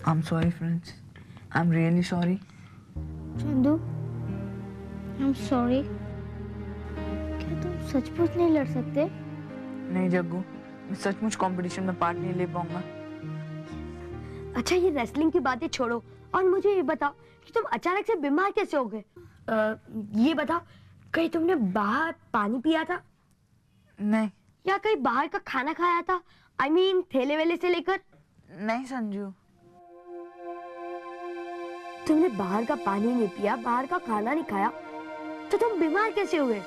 I'm sorry, friends. I'm really sorry. Chandu, I'm sorry. क्या तुम सचमुच नहीं लड़ सकते? नहीं जग्गू, मैं सचमुच कंपटीशन में पार्ट नहीं ले पाऊंगा। अच्छा ये रेसलिंग की बातें छोड़ो और मुझे ये बताओ कि तुम अचानक से बीमार कैसे हो गए? ये बताओ कहीं तुमने बाहर पानी पिया था? नहीं। या कहीं बाहर का खाना खाया था? I mean ठेले वेले से लेकर? नहीं संजू। तुमने बाहर का पानी नहीं पिया, बाहर का खाना नहीं खाया, तो तुम बीमार कैसे हुए?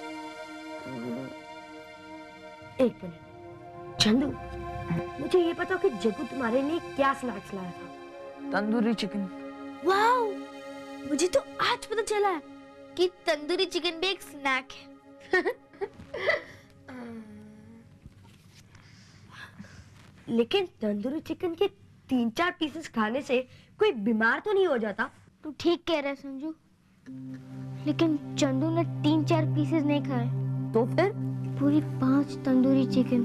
एक मिनट चंदू, मुझे ये बताओ कि जग्गू तुम्हारे लिए क्या स्नैक्स लाया था? तंदूरी चिकन। वाओ, मुझे तो आज पता चला है कि तंदूरी चिकन भी एक स्नैक है। लेकिन तंदूरी चिकन के 3-4 पीसेस खाने से कोई बीमार तो नहीं हो जाता? तू ठीक कह रहा है संजू, लेकिन चंदू ने 3-4 पीसेस नहीं खाए तो फिर पूरी 5 tandoori chicken.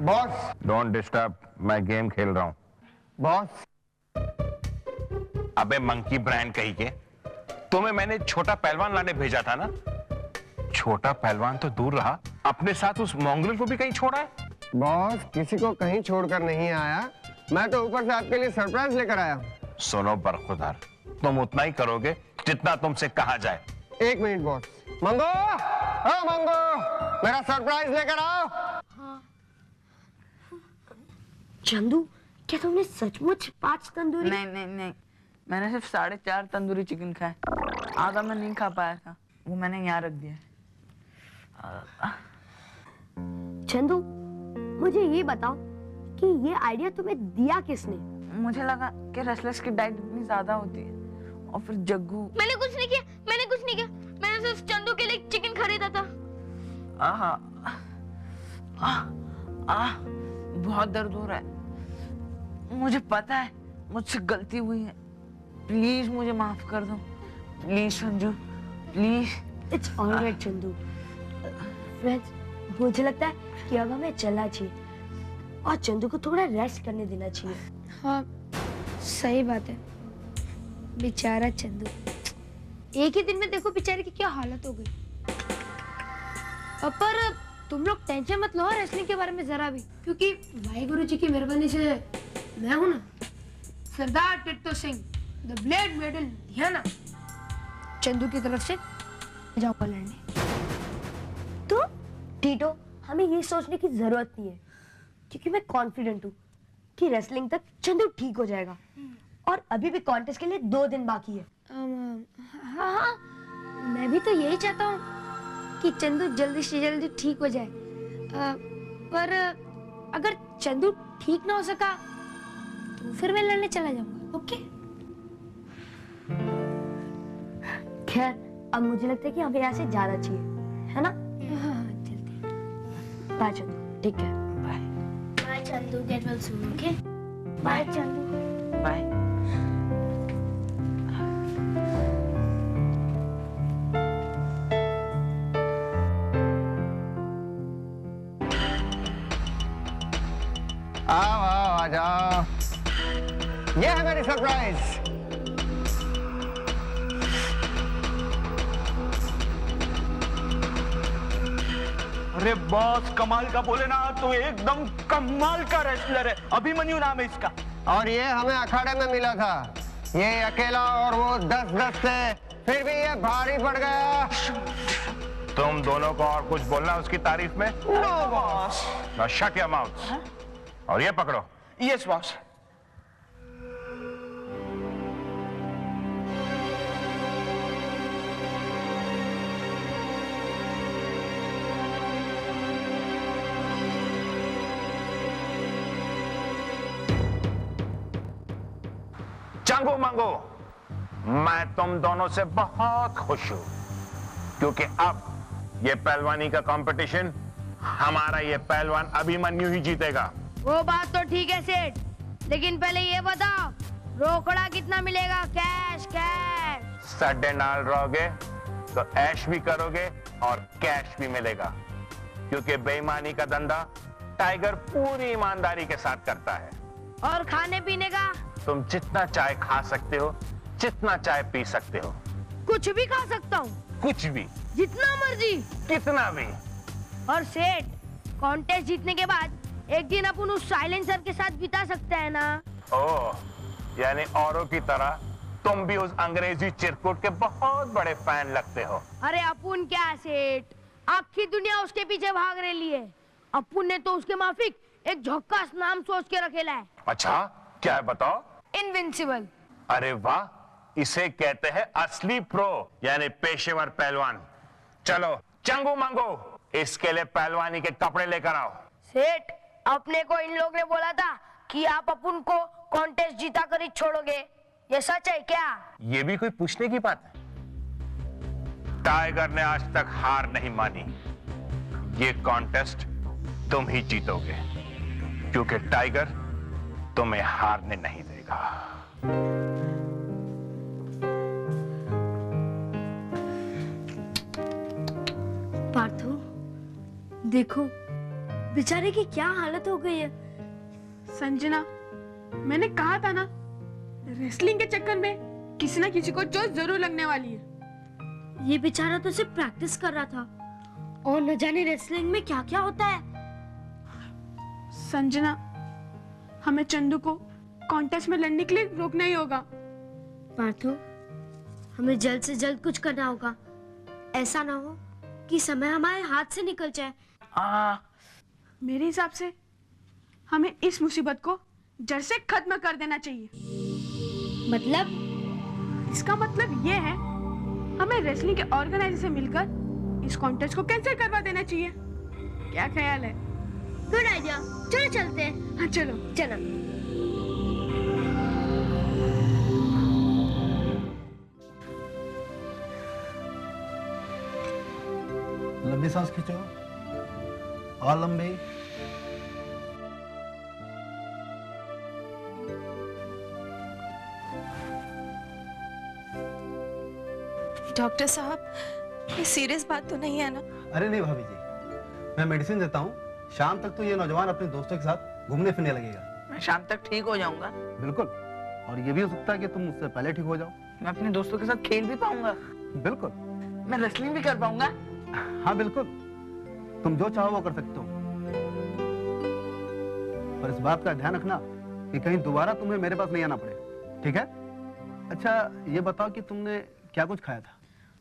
Boss don't disturb, मैं गेम खेल रहा हूँ। बॉस अबे मंकी ब्रांड कही के, तुम्हें मैंने छोटा पहलवान लाने भेजा था ना। छोटा पहलवान तो दूर रहा, अपने साथ उस मोंगल को भी कहीं छोड़ा है? बॉस किसी को कहीं छोड़कर नहीं आया, मैं तो ऊपर से आपके लिए सरप्राइज लेकर आया। सुनो बरखुदार, तुम उतना ही करोगे जितना तुमसे कहा जाए। एक मिनट बॉस। मंगो, हाँ मंगो, मेरा सरप्राइज लेकर आओ। चंदू, क्या तुमने सचमुच 5 तंदूरी? नहीं नहीं नहीं, मैंने सिर्फ 4.5 तंदूरी चिकन खाए। आधा मैं नहीं खा पाया था, वो मैंने यहाँ रख दिया। चंदू, मुझे ये बताओ कि ये आइडिया तुम्हें दिया किसने? मुझे लगा कि रेसलर्स की डाइट इतनी ज्यादा होती है, और फिर जग्गू। मैंने कुछ नहीं किया, मैंने कुछ नहीं किया, मैंने सिर्फ चंदू के लिए चिकन खरीदा था। आहा, बहुत दर्द हो रहा है। मुझे पता है मुझसे गलती हुई है, प्लीज मुझे माफ कर दो। Please Sanju, please. It's alright Chandu. Friends, मुझे लगता है कि अब हमें चलना चाहिए और चंदू को थोड़ा रेस्ट करने देना चाहिए। हाँ सही बात है, बेचारा चंदू, एक ही दिन में देखो बेचारे की क्या हालत हो गई। पर तुम लोग टेंशन मत लो रेसलिंग के बारे में जरा भी, क्योंकि वाहिगुरु जी की मेहरबानी से मैं हूं ना, Sardar Tittu Singh the blade medal Ludhiana, Chandu की तरफ से जाऊंगा लड़ने। तो टीटो, हमें ये सोचने की जरूरत नहीं है, क्योंकि मैं कॉन्फिडेंट हूँ कि रेसलिंग तक चंदू ठीक हो जाएगा, और अभी भी कॉन्टेस्ट के लिए 2 दिन बाकी है। हाँ, मैं भी तो यही चाहता हूँ कि चंदू जल्दी से जल्दी ठीक हो जाए। पर अगर चंदू ठीक ना हो सका तो फिर मैं लड़ने चला जाऊंगा। ओके? खैर, अब मुझे लगता है कि हमें यहाँ से जाना चाहिए, है ना? हाँ चलते हैं। बाय चंदू, ठीक है। Bye bye Chandu, get well soon. Okay bye Chandu. Bye. आओ आओ आ जाओ, ये है मेरी सरप्राइज। अरे बॉस, कमाल का बोले ना, तो एकदम कमाल का रेसलर है, अभिमन्यु नाम है इसका। और ये हमें अखाड़े में मिला था, ये अकेला और वो 10-10 थे, फिर भी ये भारी पड़ गया। तुम दोनों को और कुछ बोलना उसकी तारीफ में? No boss. Now shut your mouths. और ये पकड़ो। Yes boss. चंगू मंगू, मैं तुम दोनों से बहुत खुश हूं, क्योंकि अब ये पहलवानी का कंपटीशन हमारा ये पहलवान अभिमन्यु ही जीतेगा। वो बात तो ठीक है सेठ, लेकिन पहले ये बताओ रोकड़ा कितना मिलेगा? Cash cash. सड्डे नाल रहोगे तो ऐश भी करोगे और कैश भी मिलेगा, क्योंकि बेईमानी का धंधा टाइगर पूरी ईमानदारी के साथ करता है। और खाने पीने का? तुम जितना चाय खा सकते हो, जितना चाय पी सकते हो। कुछ भी खा सकता हूँ? कुछ भी, जितना मर्जी, कितना भी। और सेठ, कॉन्टेस्ट जीतने के बाद एक दिन अपन उस साइलेंसर के साथ बिता सकते हैं ना? ओह, यानी औरों की तरह तुम भी उस अंग्रेजी चिरकुट के बहुत बड़े फैन लगते हो। अरे अपन क्या सेठ, आखी दुनिया उसके पीछे भाग रही है। अपन ने तो उसके माफिक एक झक्कास नाम सोच के रखेला है। अच्छा, क्या है बताओ? इनविंसिबल। अरे वाह, इसे कहते हैं असली प्रो, यानी पेशेवर पहलवान। चलो चंगू मंगू, इसके लिए पहलवानी के कपड़े लेकर आओ। सेठ, अपने को इन लोग ने बोला था कि आप अपन को कॉन्टेस्ट जीता कर ही छोड़ोगे, ये सच है क्या? ये भी कोई पूछने की बात है? टाइगर ने आज तक हार नहीं मानी। ये कॉन्टेस्ट तुम ही जीतोगे, क्योंकि टाइगर तुम्हें हारने नहीं देगा। पार्थो, देखो बेचारे की क्या हालत हो गई है। संजना, मैंने कहा था ना, रेसलिंग के चक्कर में किसी ना किसी को चोट जरूर लगने वाली है। ये बेचारा तो सिर्फ प्रैक्टिस कर रहा था, और न जाने रेसलिंग में क्या क्या होता है। संजना, हमें चंदू को कॉन्टेस्ट में लड़ने के लिए रोकना ही होगा। पार्थो, हमें जल्द से जल्द कुछ करना होगा। ऐसा ना हो कि समय हमारे हाथ से निकल जाए। मेरे हिसाब से हमें इस मुसीबत को जड़ से खत्म कर देना चाहिए। मतलब? इसका मतलब ये है, हमें रेसलिंग के ऑर्गेनाइजर से मिलकर इस कॉन्टेस्ट को कैंसिल करवा देना चाहिए। क्या ख्याल है? गुड आइडिया, चलो चलते हैं। हाँ चलो। चलो। लंबी सांस खींचो, और लंबी। डॉक्टर साहब, ये सीरियस बात तो नहीं है ना? अरे नहीं भाभी जी, मैं मेडिसिन देता हूँ। शाम तक तो ये नौजवान अपने दोस्तों के साथ घूमने फिरने लगेगा। मैं शाम तक ठीक हो जाऊंगा। बिल्कुल, और ये भी हो सकता है कि तुम मुझसे पहले ठीक हो जाओ। मैं अपने दोस्तों के साथ खेल भी पाऊंगा। बिल्कुल। मैं रेसलिंग भी कर पाऊंगा। हाँ बिल्कुल, तुम जो चाहो वो कर सकते हो, पर इस बात का ध्यान रखना कि कहीं दोबारा तुम्हें मेरे पास नहीं आना पड़े, ठीक है? अच्छा ये बताओ कि तुमने क्या कुछ खाया था?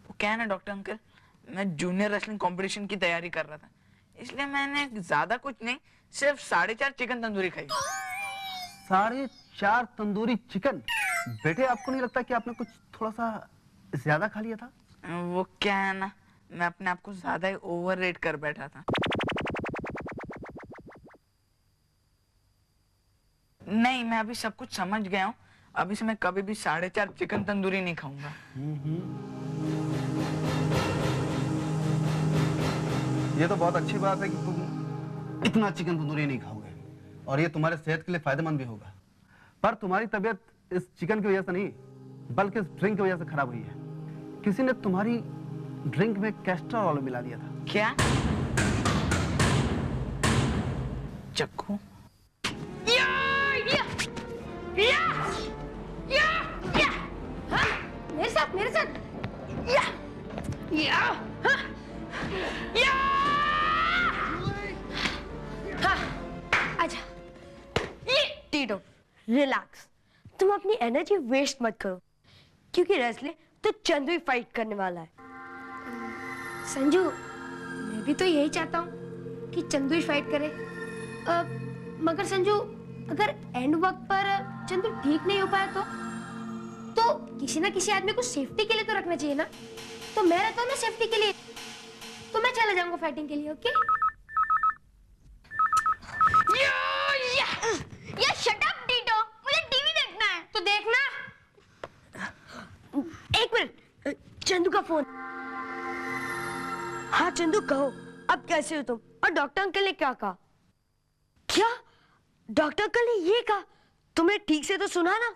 वो क्या है ना डॉक्टर अंकल, मैं जूनियर रेसलिंग कंपटीशन की तैयारी कर रहा था, इसलिए मैंने ज्यादा कुछ नहीं, सिर्फ 4.5 चिकन तंदूरी खाई। 4.5 तंदूरी चिकन? बेटे, आपको नहीं लगता कि आपने कुछ थोड़ा सा ज्यादा खा लिया था? वो क्या है ना, मैं अपने आप को ज्यादा ही ओवररेट कर बैठा था। नहीं, मैं अभी सब कुछ समझ गया हूँ। अभी से मैं कभी भी 4.5 चिकन तंदूरी नहीं खाऊंगा। ये तो बहुत अच्छी बात है कि तुम इतना चिकन तंदूरी नहीं खाओगे, और ये तुम्हारे सेहत के लिए फायदेमंद भी होगा। पर तुम्हारी तबीयत इस चिकन की वजह से नहीं, बल्कि इस ड्रिंक की वजह से खराब हुई है। किसी ने तुम्हारी ड्रिंक में कैस्ट्रोल मिला दिया था। क्या? चक्कू? मेरे साथ, मेरे साथ। आजा। टीटो, रिलैक्स। तुम अपनी एनर्जी वेस्ट मत करो, क्योंकि रेसलिंग तो चंदू ही फाइट करने वाला है। संजू, मैं भी तो यही चाहता हूँ कि चंदू ही फाइट करे। मगर संजू, अगर एंड वक्त पर चंदू ठीक नहीं हो पाया तो किसी ना किसी आदमी को सेफ्टी के लिए तो रखना चाहिए ना। तो मैं रहता हूँ ना सेफ्टी के लिए, तो मैं चला जाऊंगा फाइटिंग के लिए। ओके? या शट अप टीटो, मुझे टीवी देखना है। तो देखना। एक मिनट, चंदू का फोन। हाँ चंदू, कहो अब कैसे हो तुम? और डॉक्टर अंकल ने क्या कहा? क्या डॉक्टर अंकल ने ये कहा? तुमने ठीक से तो सुना ना?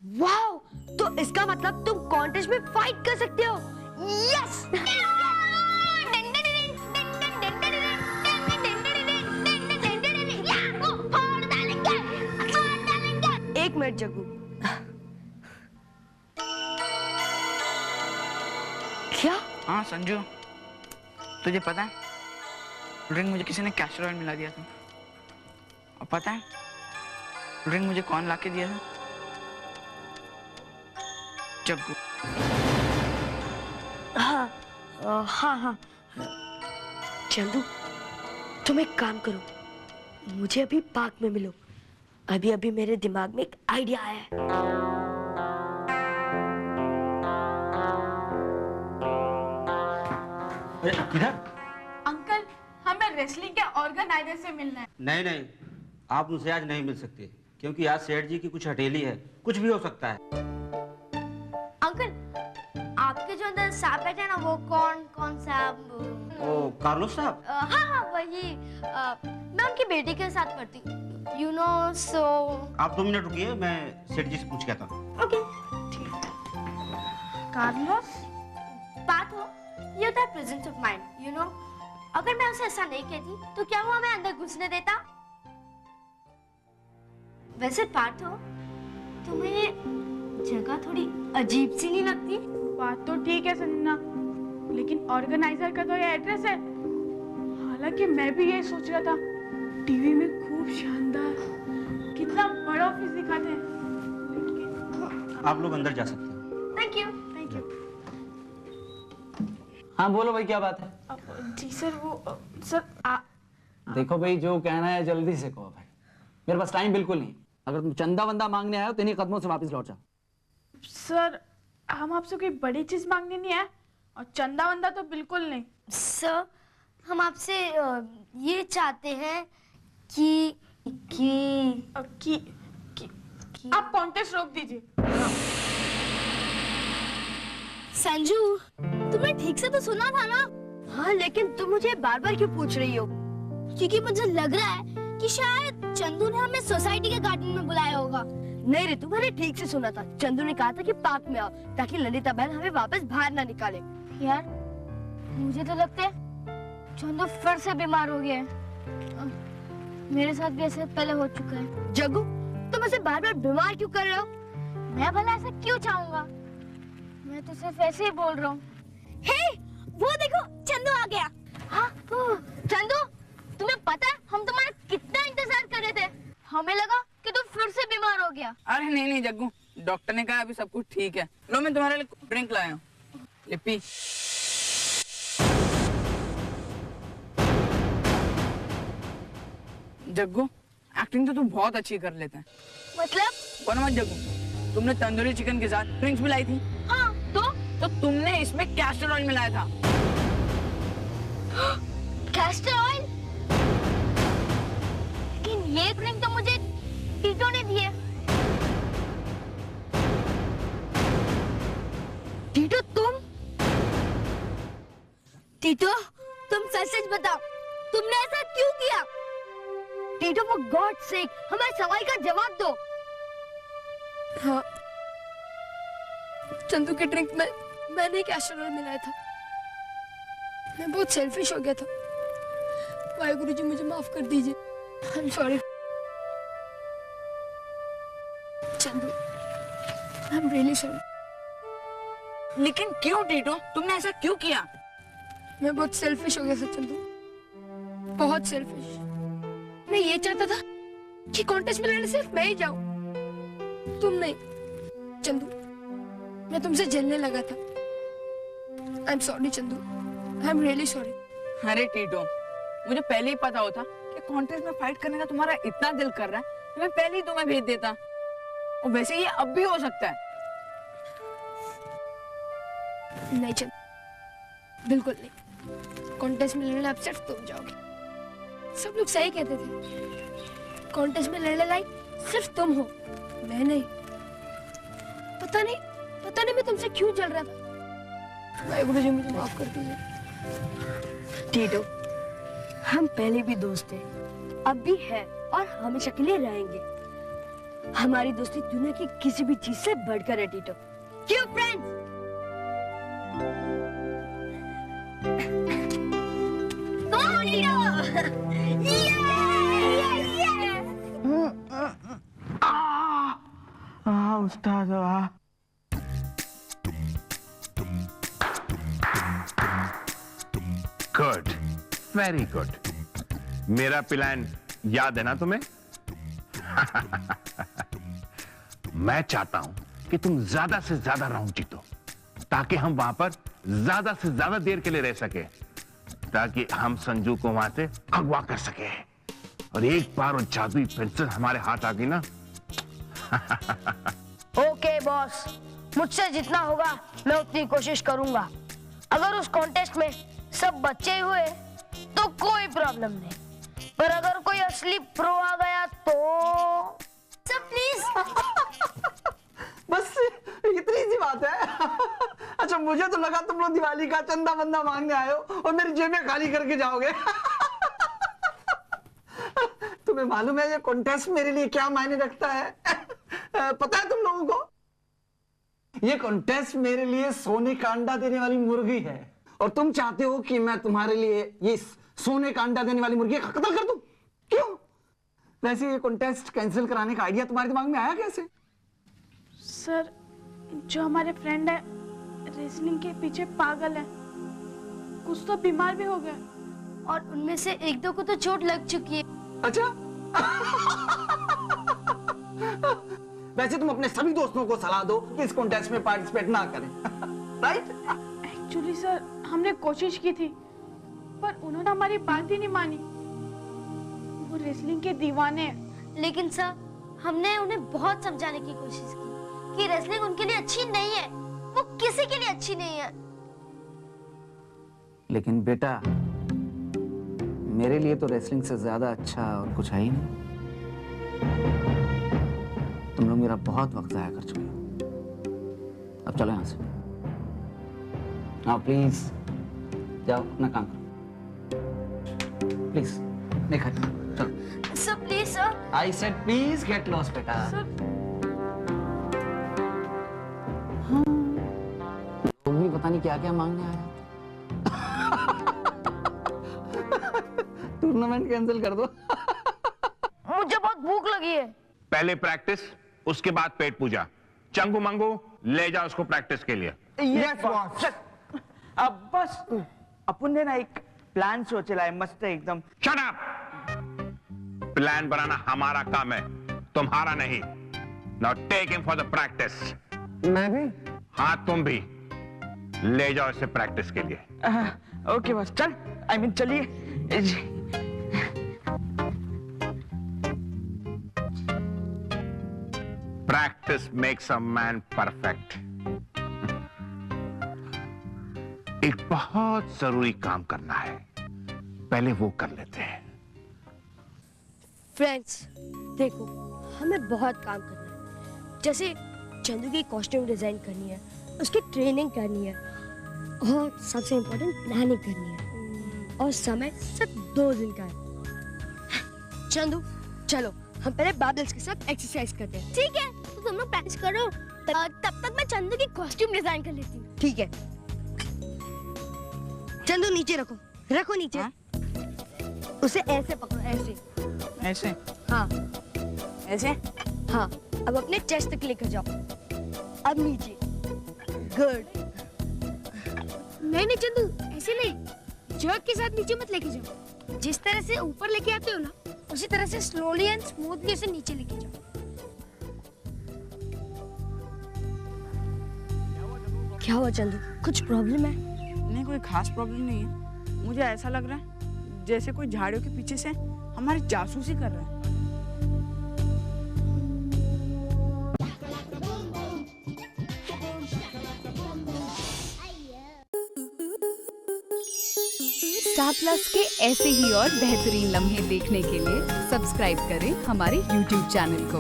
वाओ, तो इसका मतलब तुम कॉन्टेस्ट में फाइट कर सकते हो। यस! एक मिनट जग्गू। क्या? हाँ संजू, तुझे पता है ड्रिंक मुझे किसी ने कैस्टर ऑयल मिला दिया था। और पता है ड्रिंक मुझे कौन लाके दिया था? जग्गू। हाँ हाँ। चंदू, तुम एक काम करो, मुझे अभी पार्क में मिलो। अभी अभी मेरे दिमाग में एक आइडिया आया है। किधर? अंकल, हमें रेसलिंग के ऑर्गेनाइजर से मिलना है। नहीं नहीं, आप उनसे आज नहीं मिल सकते, क्योंकि आज सेठ जी की कुछ हथेली है, कुछ भी हो सकता है। अंकल, आपके जो अंदर सांप बैठे हैं ना, वो कौन सा? ओ कार्लोस साहब? हाँ वही। मैं उनकी बेटी के साथ पढ़ती हूँ, you know, so... आप 2 मिनट रुकिए, मैं सेठ जी से पूछ के आता हूँ। ओके। कार्लोस? बात हो, ये होता है presence of mind, you know। अगर मैं उसे ऐसा नहीं कहती, तो क्या वो हमें अंदर घुसने देता? वैसे पार्थ हो, तुम्हें जगह थोड़ी अजीब सी नहीं लगती? बात तो ठीक है संजना, लेकिन ऑर्गेनाइजर का तो ये एड्रेस है। हालांकि मैं भी यही सोच रहा था, टीवी में खूब शानदार, कितना बड़ा ऑफिस दिखाते हैं, लेकिन... आप लोग अंदर जा सकते हैं। Thank you. हाँ बोलो भाई, क्या बात है? जी सर, वो सर देखो भाई, जो कहना है जल्दी से कहो भाई, मेरे पास टाइम बिल्कुल नहीं। अगर तुम चंदा वंदा मांगने आए हो तो इन्हीं कदमों से वापस लौट जाओ। सर, हम आपसे कोई बड़ी चीज मांगने नहीं आए, और चंदा वंदा तो बिल्कुल नहीं। सर, हम आपसे ये चाहते हैं कि आप कॉन्टेस्ट रोक दीजिए। संजू, तुमने ठीक से तो सुना था ना? हाँ, लेकिन तुम मुझे बार बार क्यों पूछ रही हो? क्योंकि मुझे लग रहा है कि शायद चंदू ने हमें सोसाइटी के गार्डन में बुलाया होगा। नहीं रे, तुम्हारे ठीक से सुना था। चंदू ने कहा था कि पार्क में आओ, ताकि ललिता बहन हमें वापस बाहर ना निकाले। यार, मुझे तो लगता है चंदू फिर से बीमार हो गया है। मेरे साथ भी ऐसे पहले हो चुका है। जग्गू, तुम ऐसे बार बार बीमार क्यों कर रहे हो? मैं भला ऐसा क्यों चाहूंगा? मैं तो सिर्फ ऐसे ही बोल रहा हूँ। हे, वो देखो, चंदू आ गया। हाँ, चंदू, तुम्हें पता है हम तुम्हारा कितना इंतजार कर रहे थे। हमें लगा कि तुम फिर से बीमार हो गया। अरे नहीं जग्गू, डॉक्टर ने कहा अभी सब कुछ ठीक है। लो, मैं तुम्हारे लिए ड्रिंक लाया हूँ, लिपि। जग्गू, एक्टिंग तो तुम बहुत अच्छी कर लेते हैं। मतलब? और मत जग्गू, तुमने तंदूरी चिकन के साथ ड्रिंक्स भी लाई थी। हाँ, तो तुमने इसमें कैस्टर ऑयल मिलाया था। Castor oil? लेकिन ये ड्रिंक तो मुझे टीटो ने दी है। टीटो, टीटो, तुम सच बताओ, तुमने ऐसा क्यों किया? टीटो, फॉर गॉड सेक, हमारे सवाल का जवाब दो। हाँ, चंदू के ड्रिंक में मैंने कैस्टर ऑयल मिलाया था। मैं बहुत सेल्फिश हो गया था। वाहेगुरु जी, मुझे माफ कर दीजिए। I am sorry Chandu, I am really sorry. लेकिन क्यों टीटो, तुमने ऐसा क्यों किया? मैं बहुत सेल्फिश हो गया था चंदू, बहुत सेल्फिश। मैं ये चाहता था कि कॉन्टेस्ट में लड़ने सिर्फ मैं ही जाऊं, तुम नहीं। चंदू, मैं तुमसे जलने लगा था। I am sorry Chandu, I am really sorry. अरे टीटो, मुझे पहले ही पता होता कि कॉन्टेस्ट में फाइट करने का तुम्हारा इतना दिल कर रहा है, तो मैं पहले ही तुम्हें भेज देता। और वैसे ये अब भी हो सकता है। नहीं चंदू, बिल्कुल नहीं। कॉन्टेस्ट में लड़ने अब सिर्फ तुम जाओगे। सब लोग सही कहते थे, कॉन्टेस्ट में लड़ने लायक सिर्फ तुम हो, मैं नहीं। पता नहीं मैं तुमसे क्यों जल रहा था। वाहेगुरु जी, मुझे माफ कर दीजिए। टीटो, हम पहले भी दोस्त थे, अब भी है और हमेशा के लिए रहेंगे। हमारी दोस्ती दुनिया की किसी भी चीज से बढ़कर है टीटो। क्यों फ्रेंड्स? उस्ताद वाह। Good, very good. मेरा प्लान याद है ना तुम्हें? मैं चाहता हूं कि तुम ज्यादा से ज्यादा राउंड जीतो ताकि हम वहां पर ज्यादा से ज्यादा देर के लिए रह सके, ताकि हम संजू को वहां से अगवा कर सके। और एक बार वो जादुई पेंसिल हमारे हाथ आ गई ना। ओके बॉस, मुझसे जितना होगा मैं उतनी कोशिश करूंगा। अगर उस कॉन्टेस्ट में सब बच्चे ही हुए तो कोई प्रॉब्लम नहीं, पर अगर कोई असली प्रो आ गया तो सब प्लीज। बस इतनी सी बात है। अच्छा, मुझे तो लगा तुम लोग दिवाली का चंदा बंदा मांगने आए हो और मेरी जेबें खाली करके जाओगे। तुम्हें मालूम है ये कॉन्टेस्ट मेरे लिए क्या मायने रखता है? पता है तुम लोगों को? ये कॉन्टेस्ट मेरे लिए सोने का अंडा देने वाली मुर्गी है और तुम चाहते हो कि मैं तुम्हारे लिए ये सोने का अंडा देने वाली मुर्गी का कत्ल कर दूं? क्यों? वैसे ये कॉन्टेस्ट कैंसिल कराने का आइडिया तुम्हारे दिमाग में आया कैसे? सर, जो हमारे फ्रेंड है रेसलिंग के पीछे पागल है, कुछ तो बीमार भी हो गए और उनमें से एक दो को तो चोट लग चुकी है। अच्छा। वैसे तुम अपने सभी दोस्तों को सलाह दो कि इस कॉन्टेस्ट में पार्टिसिपेट ना करें। राइट? एक्चुअली सर, हमने कोशिश की थी पर उन्होंने हमारी बात ही नहीं मानी। वो रेसलिंग के दीवाने हैं। लेकिन सर, हमने उन्हें बहुत समझाने की कोशिश की कि रेसलिंग उनके लिए अच्छी नहीं है, वो किसी के लिए अच्छी नहीं है। लेकिन बेटा, मेरे लिए तो रेसलिंग से ज्यादा अच्छा और कुछ है ही नहीं। तुम लोग मेरा बहुत वक्त जाया कर चुके हो। अब चलो यहां से। हाँ प्लीज जाओ, अपना काम करो प्लीज। देखा चलो। Sir please sir. I said please get lost बेटा। तुम भी पता नहीं क्या क्या मांगने आया। टूर्नामेंट कैंसिल कर दो। मुझे बहुत भूख लगी है। पहले प्रैक्टिस, उसके बाद पेट पूजा। चंगू मंगू ले जाओ उसको प्रैक्टिस के लिए। Yes boss. अब बस अपन ने ना एक प्लान सोचेला है मस्त एकदम। Shut up. प्लान बनाना हमारा काम है, तुम्हारा नहीं। Now take him for the practice. मैं भी? हाँ तुम भी। ले जाओ इसे प्रैक्टिस के लिए। ओके बॉस, चल आई मीन चलिए। Practice makes a man perfect. एक बहुत जरूरी काम करना है, पहले वो कर लेते हैं। फ्रेंड्स देखो, हमें बहुत काम करना है। जैसे चंदू की कॉस्ट्यूम डिजाइन करनी है, उसकी ट्रेनिंग करनी है और सबसे इम्पोर्टेंट प्लानिंग करनी है। और समय सिर्फ 2 दिन का है। चंदू चलो हम पहले बादल्स के साथ एक्सरसाइज करते हैं। ठीक है, तो तुम लोग प्रैक्टिस करो, तब तक मैं चंदू की कॉस्ट्यूम डिजाइन कर लेती हूँ। ठीक है। चंदू नीचे रखो, रखो नीचे। हाँ? उसे ऐसे पकड़ो, ऐसे ऐसे। हाँ ऐसे। हाँ, अब अपने चेस्ट तक लेकर जाओ। अब नीचे। गुड। नहीं चंदू, ऐसे नहीं, जर्क के साथ नीचे मत लेके जाओ। जिस तरह से ऊपर लेके आते हो ना, उसी तरह से स्लोली एंड स्मूथली उसे नीचे लेके जाओ। क्या हुआ चंदू, कुछ प्रॉब्लम है? नहीं, कोई खास प्रॉब्लम नहीं है। मुझे ऐसा लग रहा है जैसे कोई झाड़ियों के पीछे से हमारी जासूसी कर रहा है। स्टार प्लस के ऐसे ही और बेहतरीन लम्हे देखने के लिए सब्सक्राइब करें हमारे YouTube चैनल को।